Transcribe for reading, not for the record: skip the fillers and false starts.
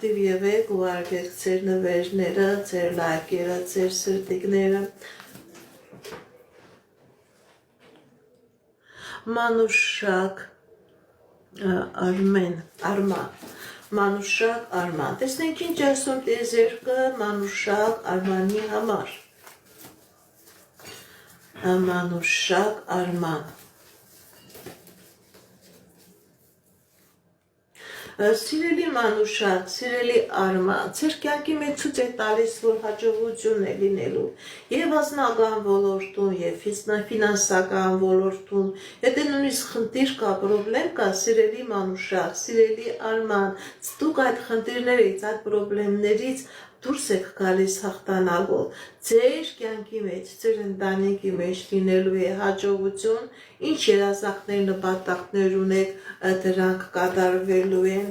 ակտիվ եղեք, ուղարկեք ձեր նվերները, ձեր լայքերը, ձեր սրտիկները։ Մանուշակ Արման, Մանուշակ Արման, տեսնենք ինչ ասում տիեզերքը Մանուշակ Արմանի համար։ Մանուշակ Արման, սիրելի Մանուշակ, սիրելի Արման, ձեր կյանքի մեջ ցույց է տալիս, որ հաջողություն է լինելու եւ ազնական ոլորտում եւ ֆինանսական ոլորտում, եթե նույնիսկ խնդիր կա, պրոբլեմ կա, սիրելի Մանուշակ, սիրելի Արման, դուք այդ խնդիրներից, այդ պրոբլեմներից դուրս եք գալիս հաղթանակով, ձեր կյանքի մեջ, ձեր ընտանիքի մեջ լինելու է հաջողություն, ինչ երազանքներ, նպատակներ ունեք, դրանք կատարվելու են,